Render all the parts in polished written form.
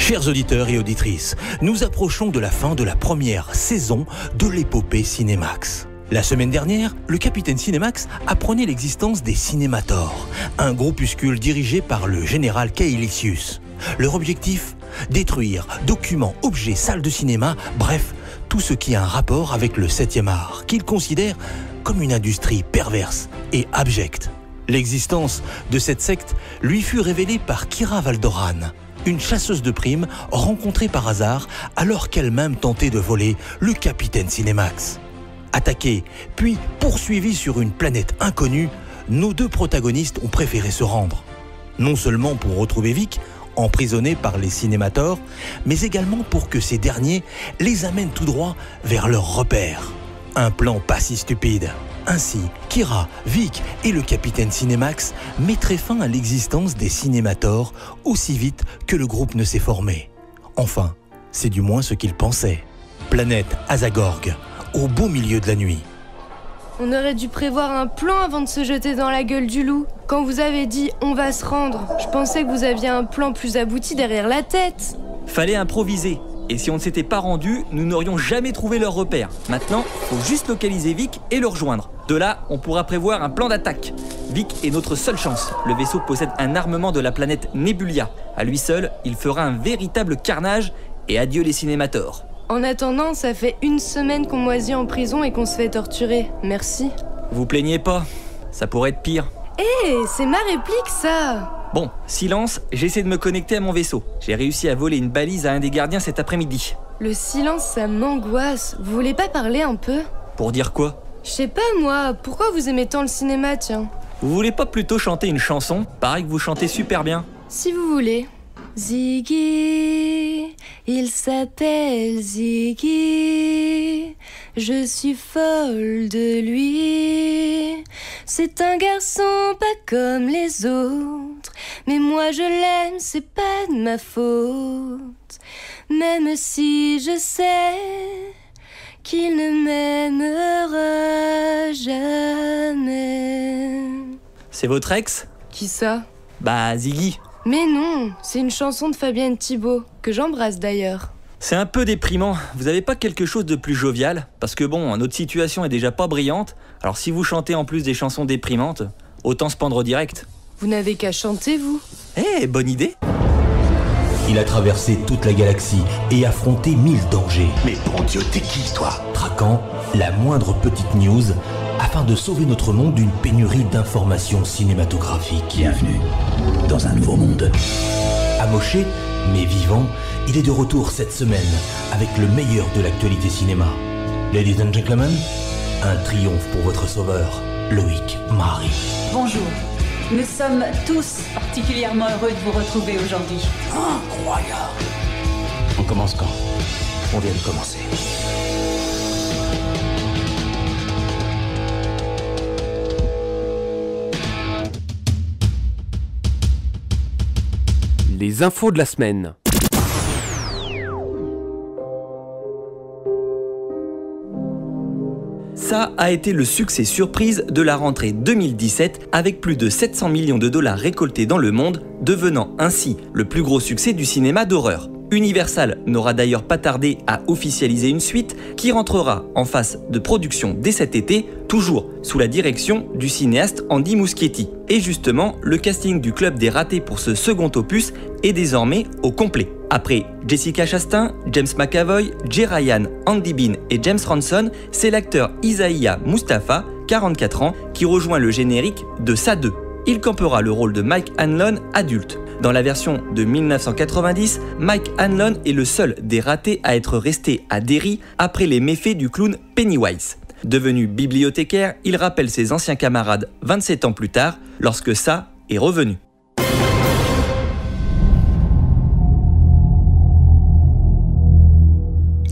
Chers auditeurs et auditrices, nous approchons de la fin de la première saison de l'épopée Cinemax. La semaine dernière, le capitaine Cinemax apprenait l'existence des Cinémators, un groupuscule dirigé par le général Caelicius. Leur objectif ? Détruire documents, objets, salles de cinéma, bref, tout ce qui a un rapport avec le 7e art, qu'ils considèrent comme une industrie perverse et abjecte. L'existence de cette secte lui fut révélée par Kira Valdoran, une chasseuse de primes rencontrée par hasard alors qu'elle-même tentait de voler le capitaine Cinemax. Attaqués, puis poursuivis sur une planète inconnue, nos deux protagonistes ont préféré se rendre. Non seulement pour retrouver Vic, emprisonné par les Cinémators, mais également pour que ces derniers les amènent tout droit vers leur repère. Un plan pas si stupide. Ainsi, Kira, Vic et le capitaine Cinemax mettraient fin à l'existence des Cinémators aussi vite que le groupe ne s'est formé. Enfin, c'est du moins ce qu'ils pensaient. Planète Azagorg, au beau milieu de la nuit. On aurait dû prévoir un plan avant de se jeter dans la gueule du loup. Quand vous avez dit « on va se rendre », je pensais que vous aviez un plan plus abouti derrière la tête. Fallait improviser. Et si on ne s'était pas rendu, nous n'aurions jamais trouvé leur repère. Maintenant, faut juste localiser Vic et le rejoindre. De là, on pourra prévoir un plan d'attaque. Vic est notre seule chance. Le vaisseau possède un armement de la planète Nebulia. À lui seul, il fera un véritable carnage et adieu les Cinémators. En attendant, ça fait 1 semaine qu'on moisit en prison et qu'on se fait torturer. Merci. Vous plaignez pas, ça pourrait être pire. Hé, c'est ma réplique ça. Bon, silence, j'essaie de me connecter à mon vaisseau. J'ai réussi à voler une balise à un des gardiens cet après-midi. Le silence, ça m'angoisse. Vous voulez pas parler un peu? Pour dire quoi? Je sais pas moi, pourquoi vous aimez tant le cinéma, tiens? Vous voulez pas plutôt chanter une chanson? Pareil que vous chantez super bien. Si vous voulez. Ziggy, il s'appelle Ziggy, je suis folle de lui. C'est un garçon pas comme les autres, mais moi je l'aime, c'est pas de ma faute. Même si je sais qu'il ne m'aimera jamais. C'est votre ex? Qui ça? Bah, Ziggy. Mais non, c'est une chanson de Fabienne Thibault, que j'embrasse d'ailleurs. C'est un peu déprimant, vous avez pas quelque chose de plus jovial? Parce que bon, notre situation est déjà pas brillante, alors si vous chantez en plus des chansons déprimantes, autant se pendre direct. Vous n'avez qu'à chanter, vous. Eh, bonne idée! Il a traversé toute la galaxie et affronté 1000 dangers. Mais bon Dieu, t'es qui, toi? Traquant la moindre petite news afin de sauver notre monde d'une pénurie d'informations cinématographiques. Bienvenue dans un nouveau monde. Amoché, mais vivant, il est de retour cette semaine avec le meilleur de l'actualité cinéma. Ladies and gentlemen, un triomphe pour votre sauveur, Loïc Marie. Bonjour. Nous sommes tous particulièrement heureux de vous retrouver aujourd'hui. Incroyable. On commence quand? On vient de commencer. Les infos de la semaine. Ça a été le succès surprise de la rentrée 2017 avec plus de 700 millions de dollars récoltés dans le monde, devenant ainsi le plus gros succès du cinéma d'horreur. Universal n'aura d'ailleurs pas tardé à officialiser une suite qui rentrera en phase de production dès cet été, toujours sous la direction du cinéaste Andy Muschietti. Et justement, le casting du Club des Ratés pour ce second opus est désormais au complet. Après Jessica Chastain, James McAvoy, Jay Ryan, Andy Bean et James Ranson, c'est l'acteur Isaiah Mustafa, 44 ans, qui rejoint le générique de Ça 2. Il campera le rôle de Mike Hanlon adulte. Dans la version de 1990, Mike Hanlon est le seul des ratés à être resté à Derry après les méfaits du clown Pennywise. Devenu bibliothécaire, il rappelle ses anciens camarades 27 ans plus tard, lorsque ça est revenu.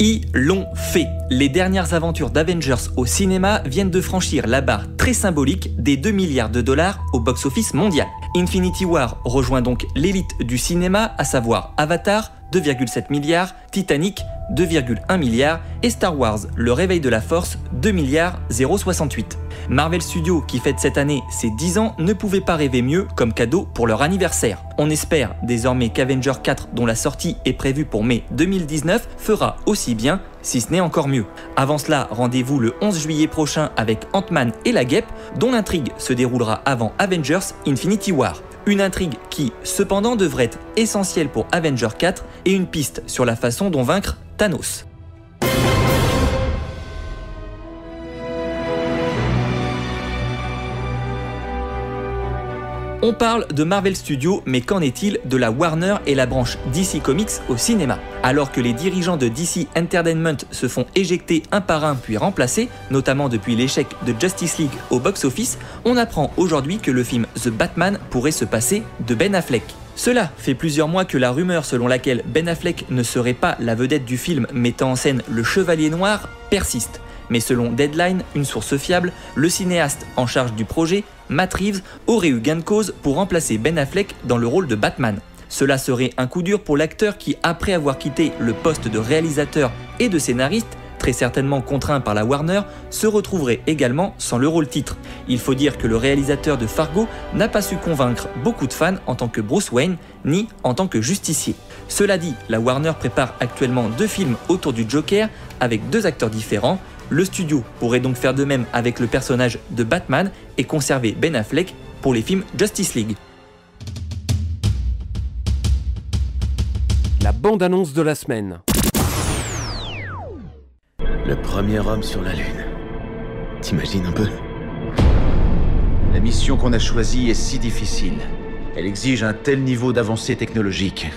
Ils l'ont fait. Les dernières aventures d'Avengers au cinéma viennent de franchir la barre très symbolique des 2 milliards de dollars au box-office mondial. Infinity War rejoint donc l'élite du cinéma, à savoir Avatar, 2,7 milliards, Titanic, 2,1 milliards et Star Wars, le réveil de la force, 2 milliards 068. Marvel Studios, qui fête cette année ses 10 ans, ne pouvait pas rêver mieux comme cadeau pour leur anniversaire. On espère désormais qu'Avengers 4, dont la sortie est prévue pour mai 2019, fera aussi bien, si ce n'est encore mieux. Avant cela, rendez-vous le 11 juillet prochain avec Ant-Man et la Guêpe, dont l'intrigue se déroulera avant Avengers Infinity War. Une intrigue qui, cependant, devrait être essentielle pour Avengers 4 et une piste sur la façon dont vaincre Thanos. On parle de Marvel Studios, mais qu'en est-il de la Warner et la branche DC Comics au cinéma? Alors que les dirigeants de DC Entertainment se font éjecter un par un puis remplacer, notamment depuis l'échec de Justice League au box-office, on apprend aujourd'hui que le film The Batman pourrait se passer de Ben Affleck. Cela fait plusieurs mois que la rumeur selon laquelle Ben Affleck ne serait pas la vedette du film mettant en scène le Chevalier Noir persiste. Mais selon Deadline, une source fiable, le cinéaste en charge du projet, Matt Reeves, aurait eu gain de cause pour remplacer Ben Affleck dans le rôle de Batman. Cela serait un coup dur pour l'acteur qui, après avoir quitté le poste de réalisateur et de scénariste, très certainement contraint par la Warner, se retrouverait également sans le rôle titre. Il faut dire que le réalisateur de Fargo n'a pas su convaincre beaucoup de fans en tant que Bruce Wayne, ni en tant que justicier. Cela dit, la Warner prépare actuellement 2 films autour du Joker avec 2 acteurs différents. Le studio pourrait donc faire de même avec le personnage de Batman et conserver Ben Affleck pour les films Justice League. La bande-annonce de la semaine. Le premier homme sur la Lune. T'imagines un peu? La mission qu'on a choisie est si difficile. Elle exige un tel niveau d'avancée technologique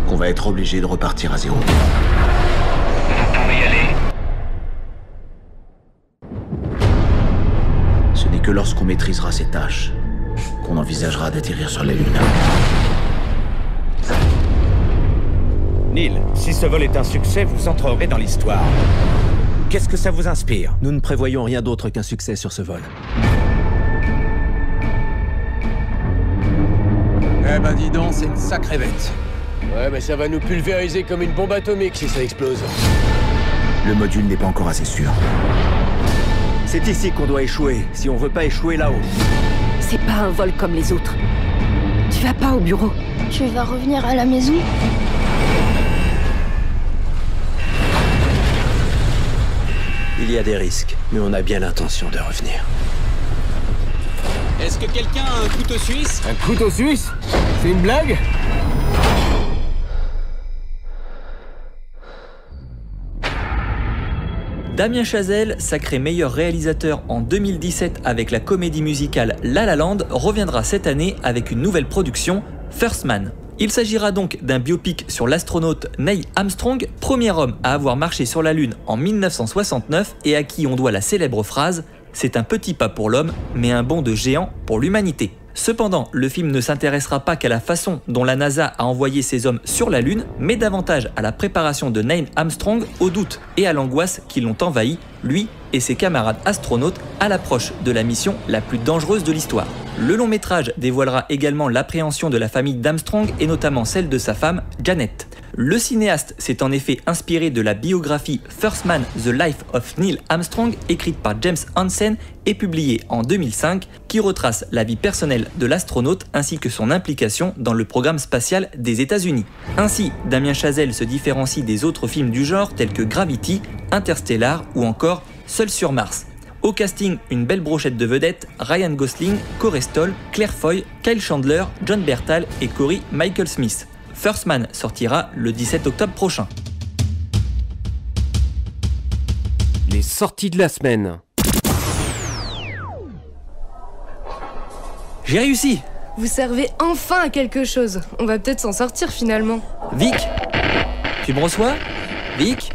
qu'on va être obligé de repartir à zéro. Vous pouvez y aller. Ce n'est que lorsqu'on maîtrisera ces tâches qu'on envisagera d'atterrir sur la Lune. Neil, si ce vol est un succès, vous entrerez dans l'histoire. Qu'est-ce que ça vous inspire? Nous ne prévoyons rien d'autre qu'un succès sur ce vol. Eh ben dis donc, c'est une sacrée bête. Ouais, mais ça va nous pulvériser comme une bombe atomique si ça explose. Le module n'est pas encore assez sûr. C'est ici qu'on doit échouer, si on veut pas échouer là-haut. C'est pas un vol comme les autres. Tu vas pas au bureau. Tu vas revenir à la maison? Il y a des risques, mais on a bien l'intention de revenir. Est-ce que quelqu'un a un couteau suisse? Un couteau suisse? C'est une blague? Damien Chazelle, sacré meilleur réalisateur en 2017 avec la comédie musicale La La Land, reviendra cette année avec une nouvelle production, First Man. Il s'agira donc d'un biopic sur l'astronaute Neil Armstrong, premier homme à avoir marché sur la Lune en 1969 et à qui on doit la célèbre phrase « C'est un petit pas pour l'homme, mais un bond de géant pour l'humanité ». Cependant, le film ne s'intéressera pas qu'à la façon dont la NASA a envoyé ses hommes sur la Lune, mais davantage à la préparation de Neil Armstrong, aux doutes et à l'angoisse qui l'ont envahi, lui et ses camarades astronautes, à l'approche de la mission la plus dangereuse de l'histoire. Le long métrage dévoilera également l'appréhension de la famille d'Armstrong et notamment celle de sa femme, Janet. Le cinéaste s'est en effet inspiré de la biographie First Man, The Life of Neil Armstrong, écrite par James Hansen et publiée en 2005, qui retrace la vie personnelle de l'astronaute ainsi que son implication dans le programme spatial des États-Unis. Ainsi, Damien Chazelle se différencie des autres films du genre tels que Gravity, Interstellar ou encore Seul sur Mars. Au casting, une belle brochette de vedettes, Ryan Gosling, Corey Stoll, Claire Foy, Kyle Chandler, John Bertal et Corey Michael Smith. First Man sortira le 17 octobre prochain. Les sorties de la semaine. J'ai réussi! Vous servez enfin à quelque chose. On va peut-être s'en sortir finalement. Vic? Tu me reçois? Vic?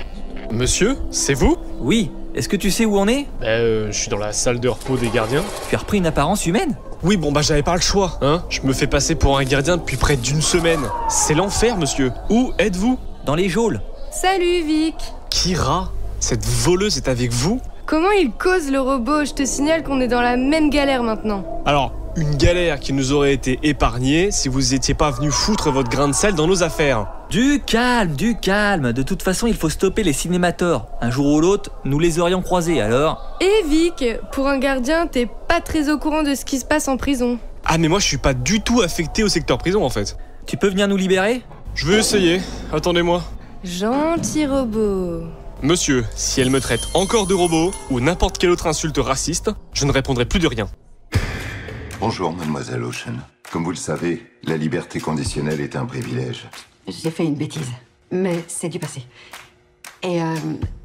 Monsieur, c'est vous? Oui. Est-ce que tu sais où on est? Je suis dans la salle de repos des gardiens. Tu as repris une apparence humaine? Oui, bon j'avais pas le choix, hein. Je me fais passer pour un gardien depuis près d'une semaine. C'est l'enfer, monsieur. Où êtes-vous? Dans les geôles. Salut Vic. Kira, cette voleuse est avec vous? Comment il cause le robot? Je te signale qu'on est dans la même galère maintenant. Alors, une galère qui nous aurait été épargnée si vous étiez pas venu foutre votre grain de sel dans nos affaires. Du calme. De toute façon, il faut stopper les cinémators. Un jour ou l'autre, nous les aurions croisés, alors... Et Vic, pour un gardien, t'es pas très au courant de ce qui se passe en prison. Ah mais moi je suis pas du tout affecté au secteur prison en fait. Tu peux venir nous libérer? Je vais essayer, attendez-moi. Gentil robot. Monsieur, si elle me traite encore de robot, ou n'importe quelle autre insulte raciste, je ne répondrai plus de rien. Bonjour, mademoiselle Ocean. Comme vous le savez, la liberté conditionnelle est un privilège. J'ai fait une bêtise, mais c'est du passé. Et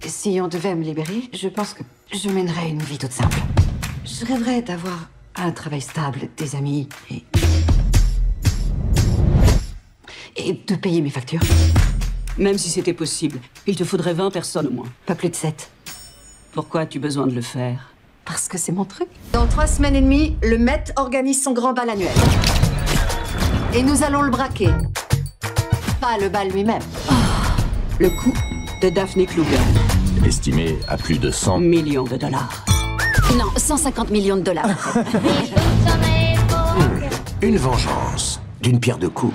si on devait me libérer, je pense que je mènerais une vie toute simple. Je rêverais d'avoir un travail stable, des amis et de payer mes factures. Même si c'était possible, il te faudrait 20 personnes au moins. Pas plus de 7. Pourquoi as-tu besoin de le faire? Parce que c'est mon truc. Dans 3 semaines et demie, le Met organise son grand bal annuel. Et nous allons le braquer. Pas le bal lui-même. Le coût de Daphne Kluger. Estimé à plus de 100 millions de dollars. Non, 150 millions de dollars. Une vengeance d'une pierre deux coups.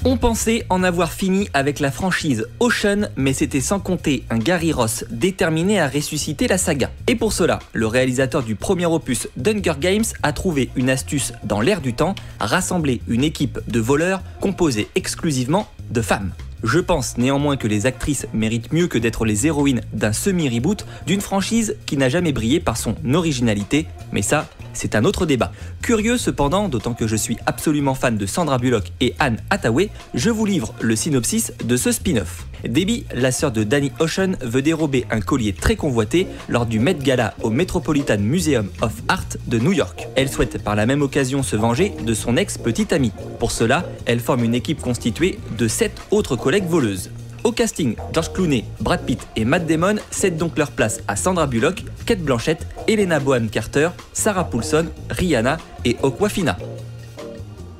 On pensait en avoir fini avec la franchise Ocean, mais c'était sans compter un Gary Ross déterminé à ressusciter la saga. Et pour cela, le réalisateur du premier opus d'Hunger Games a trouvé une astuce dans l'air du temps, rassembler une équipe de voleurs composée exclusivement de femmes. Je pense néanmoins que les actrices méritent mieux que d'être les héroïnes d'un semi-reboot d'une franchise qui n'a jamais brillé par son originalité, mais ça, c'est un autre débat. Curieux cependant, d'autant que je suis absolument fan de Sandra Bullock et Anne Hathaway, je vous livre le synopsis de ce spin-off. Debbie, la sœur de Danny Ocean, veut dérober un collier très convoité lors du Met Gala au Metropolitan Museum of Art de New York. Elle souhaite par la même occasion se venger de son ex-petite amie. Pour cela, elle forme une équipe constituée de 7 autres collègues voleuses. Au casting, George Clooney, Brad Pitt et Matt Damon cèdent donc leur place à Sandra Bullock, Kate Blanchett, Helena Bonham Carter, Sarah Paulson, Rihanna et Awkwafina.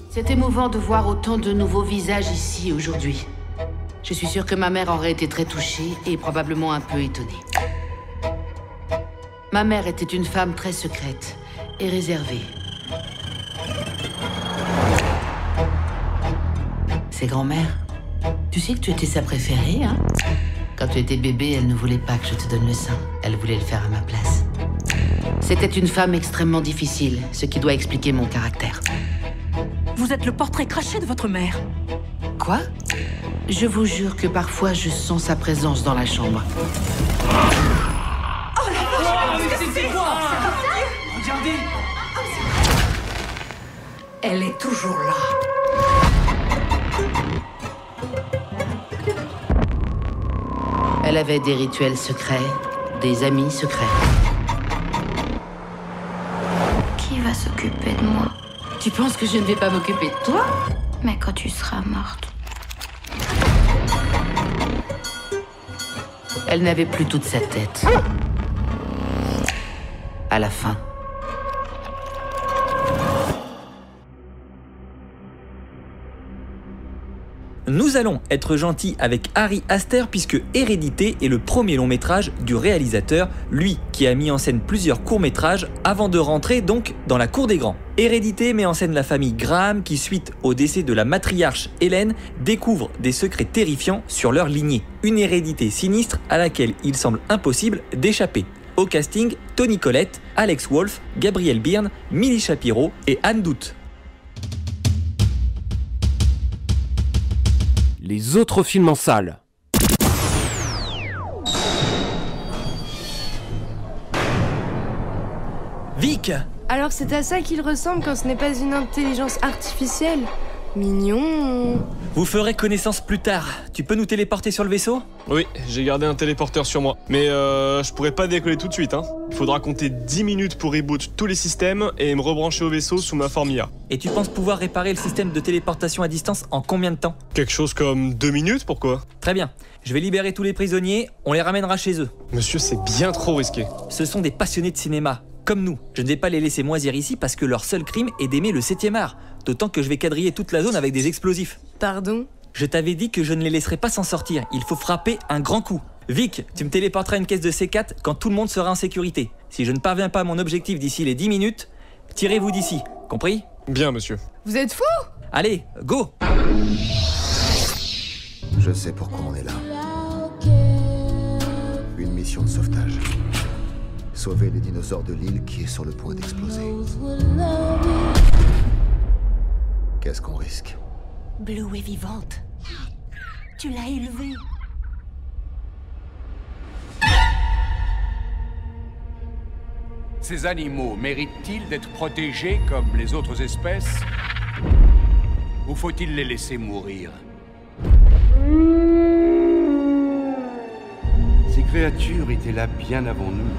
C'est émouvant de voir autant de nouveaux visages ici aujourd'hui. Je suis sûre que ma mère aurait été très touchée et probablement un peu étonnée. Ma mère était une femme très secrète et réservée. C'est grand-mère. Tu sais que tu étais sa préférée, hein? Quand tu étais bébé, elle ne voulait pas que je te donne le sein. Elle voulait le faire à ma place. C'était une femme extrêmement difficile, ce qui doit expliquer mon caractère. Vous êtes le portrait craché de votre mère. Quoi? Je vous jure que parfois je sens sa présence dans la chambre. Oh la vache! C'est quoi? Regardez! Elle est toujours là. Elle avait des rituels secrets, des amis secrets. Qui va s'occuper de moi? Tu penses que je ne vais pas m'occuper de toi? Mais quand tu seras morte. Elle n'avait plus toute sa tête. À la fin. Nous allons être gentils avec Ari Aster puisque Hérédité est le premier long métrage du réalisateur, lui qui a mis en scène plusieurs courts-métrages avant de rentrer donc dans la cour des grands. Hérédité met en scène la famille Graham qui, suite au décès de la matriarche Hélène, découvre des secrets terrifiants sur leur lignée. Une hérédité sinistre à laquelle il semble impossible d'échapper. Au casting, Toni Collette, Alex Wolff, Gabriel Byrne, Millie Shapiro et Anne Doute. Les autres films en salle. Vic! Alors c'est à ça qu'il ressemble quand ce n'est pas une intelligence artificielle? Mignon. Vous ferez connaissance plus tard. Tu peux nous téléporter sur le vaisseau? Oui, j'ai gardé un téléporteur sur moi. Mais je pourrais pas décoller tout de suite, hein. Il faudra compter 10 minutes pour reboot tous les systèmes et me rebrancher au vaisseau sous ma forme IA. Et tu penses pouvoir réparer le système de téléportation à distance en combien de temps? Quelque chose comme 2 minutes, pourquoi? Très bien. Je vais libérer tous les prisonniers, on les ramènera chez eux. Monsieur, c'est bien trop risqué. Ce sont des passionnés de cinéma, comme nous. Je ne vais pas les laisser moisir ici parce que leur seul crime est d'aimer le 7e art. D'autant que je vais quadriller toute la zone avec des explosifs. Pardon? Je t'avais dit que je ne les laisserai pas s'en sortir. Il faut frapper un grand coup. Vic, tu me téléporteras une caisse de C4 quand tout le monde sera en sécurité. Si je ne parviens pas à mon objectif d'ici les 10 minutes, tirez-vous d'ici. Compris? Bien, monsieur. Vous êtes fous? Allez, go! Je sais pourquoi on est là. Une mission de sauvetage. Sauver les dinosaures de l'île qui est sur le point d'exploser. Qu'est-ce qu'on risque? Blue est vivante. Tu l'as élevée. Ces animaux méritent-ils d'être protégés comme les autres espèces? Ou faut-il les laisser mourir? Ces créatures étaient là bien avant nous.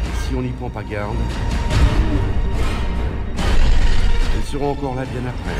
Et si on n'y prend pas garde, elles seront encore là bien après.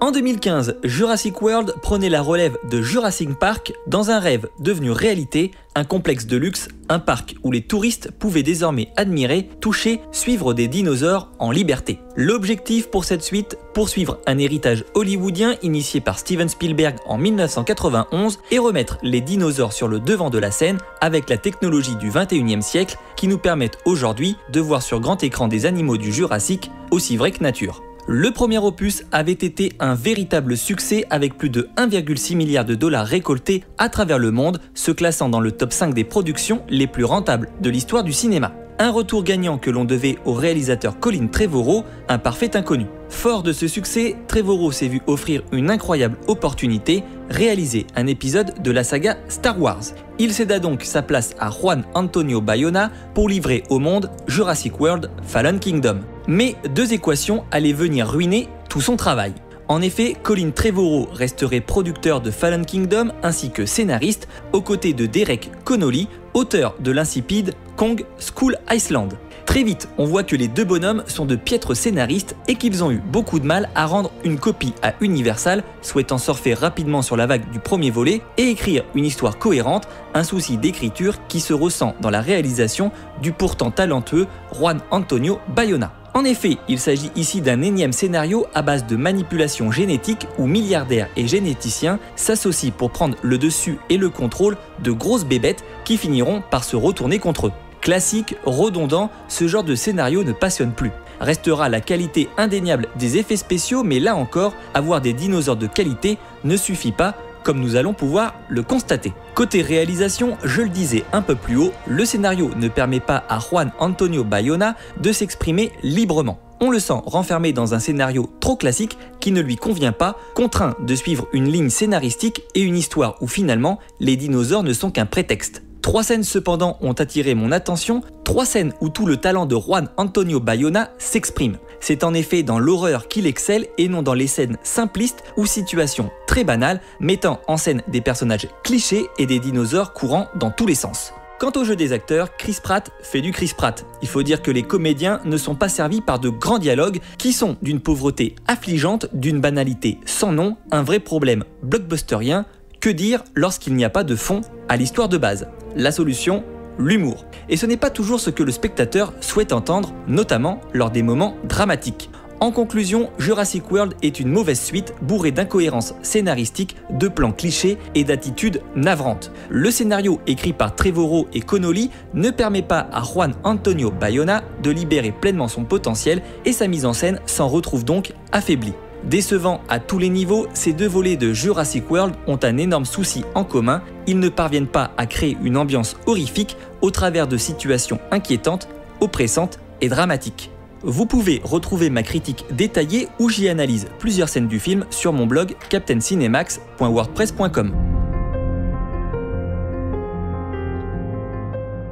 En 2015, Jurassic World prenait la relève de Jurassic Park dans un rêve devenu réalité, un complexe de luxe, un parc où les touristes pouvaient désormais admirer, toucher, suivre des dinosaures en liberté. L'objectif pour cette suite, poursuivre un héritage hollywoodien initié par Steven Spielberg en 1991 et remettre les dinosaures sur le devant de la scène avec la technologie du 21e siècle qui nous permettent aujourd'hui de voir sur grand écran des animaux du Jurassique aussi vrais que nature. Le premier opus avait été un véritable succès avec plus de 1,6 milliard de dollars récoltés à travers le monde, se classant dans le top 5 des productions les plus rentables de l'histoire du cinéma. Un retour gagnant que l'on devait au réalisateur Colin Trevorrow, un parfait inconnu. Fort de ce succès, Trevorrow s'est vu offrir une incroyable opportunité, réaliser un épisode de la saga Star Wars. Il céda donc sa place à Juan Antonio Bayona pour livrer au monde Jurassic World Fallen Kingdom. Mais deux équations allaient venir ruiner tout son travail. En effet, Colin Trevorrow resterait producteur de Fallen Kingdom ainsi que scénariste, aux côtés de Derek Connolly, auteur de l'insipide Kong Skull Island. Très vite, on voit que les deux bonhommes sont de piètres scénaristes et qu'ils ont eu beaucoup de mal à rendre une copie à Universal, souhaitant surfer rapidement sur la vague du premier volet et écrire une histoire cohérente, un souci d'écriture qui se ressent dans la réalisation du pourtant talentueux Juan Antonio Bayona. En effet, il s'agit ici d'un énième scénario à base de manipulation génétique où milliardaires et généticiens s'associent pour prendre le dessus et le contrôle de grosses bébêtes qui finiront par se retourner contre eux. Classique, redondant, ce genre de scénario ne passionne plus. Restera la qualité indéniable des effets spéciaux, mais là encore, avoir des dinosaures de qualité ne suffit pas, comme nous allons pouvoir le constater. Côté réalisation, je le disais un peu plus haut, le scénario ne permet pas à Juan Antonio Bayona de s'exprimer librement. On le sent renfermé dans un scénario trop classique qui ne lui convient pas, contraint de suivre une ligne scénaristique et une histoire où finalement les dinosaures ne sont qu'un prétexte. 3 scènes cependant ont attiré mon attention, 3 scènes où tout le talent de Juan Antonio Bayona s'exprime. C'est en effet dans l'horreur qu'il excelle et non dans les scènes simplistes ou situations très banales, mettant en scène des personnages clichés et des dinosaures courant dans tous les sens. Quant au jeu des acteurs, Chris Pratt fait du Chris Pratt. Il faut dire que les comédiens ne sont pas servis par de grands dialogues qui sont d'une pauvreté affligeante, d'une banalité sans nom, un vrai problème blockbusterien. Que dire lorsqu'il n'y a pas de fond à l'histoire de base? La solution, l'humour. Et ce n'est pas toujours ce que le spectateur souhaite entendre, notamment lors des moments dramatiques. En conclusion, Jurassic World est une mauvaise suite bourrée d'incohérences scénaristiques, de plans clichés et d'attitudes navrantes. Le scénario écrit par Trevorrow et Connolly ne permet pas à Juan Antonio Bayona de libérer pleinement son potentiel et sa mise en scène s'en retrouve donc affaiblie. Décevant à tous les niveaux, ces deux volets de Jurassic World ont un énorme souci en commun, ils ne parviennent pas à créer une ambiance horrifique au travers de situations inquiétantes, oppressantes et dramatiques. Vous pouvez retrouver ma critique détaillée où j'y analyse plusieurs scènes du film sur mon blog captaincinemax.wordpress.com.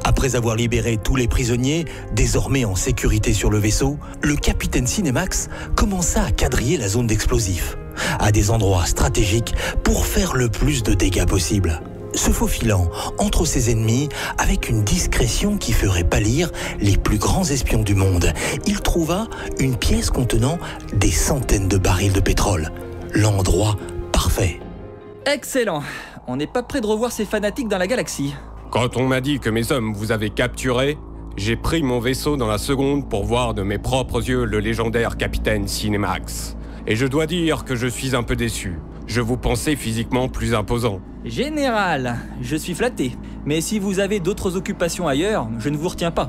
Après avoir libéré tous les prisonniers, désormais en sécurité sur le vaisseau, le capitaine Cinemax commença à quadriller la zone d'explosifs, à des endroits stratégiques pour faire le plus de dégâts possible. Se faufilant entre ses ennemis avec une discrétion qui ferait pâlir les plus grands espions du monde, il trouva une pièce contenant des centaines de barils de pétrole. L'endroit parfait. Excellent. On n'est pas près de revoir ces fanatiques dans la galaxie. Quand on m'a dit que mes hommes vous avaient capturé, J'ai pris mon vaisseau dans la seconde pour voir de mes propres yeux le légendaire capitaine Cinemax. Et je dois dire que je suis un peu déçu. Je vous pensais physiquement plus imposant. Général, je suis flatté. Mais si vous avez d'autres occupations ailleurs, je ne vous retiens pas.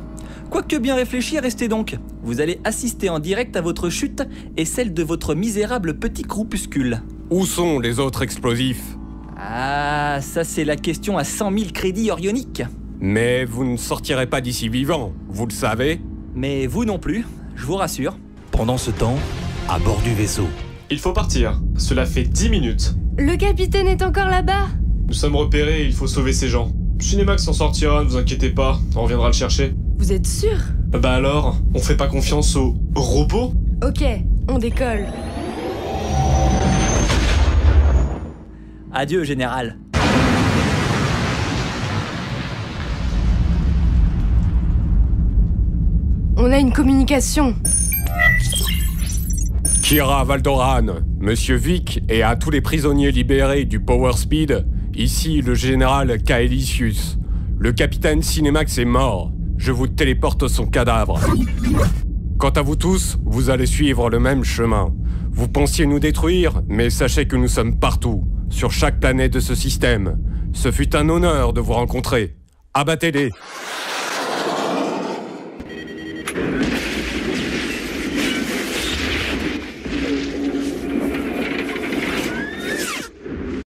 Quoique bien réfléchi, restez donc. Vous allez assister en direct à votre chute et celle de votre misérable petit groupuscule. Où sont les autres explosifs? Ah, ça c'est la question à 100 000 crédits orioniques. Mais vous ne sortirez pas d'ici vivant, vous le savez. Mais vous non plus, je vous rassure. Pendant ce temps, à bord du vaisseau. Il faut partir. Cela fait 10 minutes. Le capitaine est encore là-bas. Nous sommes repérés et il faut sauver ces gens. Cinemax s'en sortira, ne vous inquiétez pas. On reviendra le chercher. Vous êtes sûr? Bah alors, on fait pas confiance aux robots? Ok, on décolle. Adieu, général. On a une communication. Kira Valdoran, Monsieur Vic et à tous les prisonniers libérés du Power Speed, ici le général Kaelicius. Le capitaine Cinemax est mort. Je vous téléporte son cadavre. Quant à vous tous, vous allez suivre le même chemin. Vous pensiez nous détruire, mais sachez que nous sommes partout, sur chaque planète de ce système. Ce fut un honneur de vous rencontrer. Abattez-les.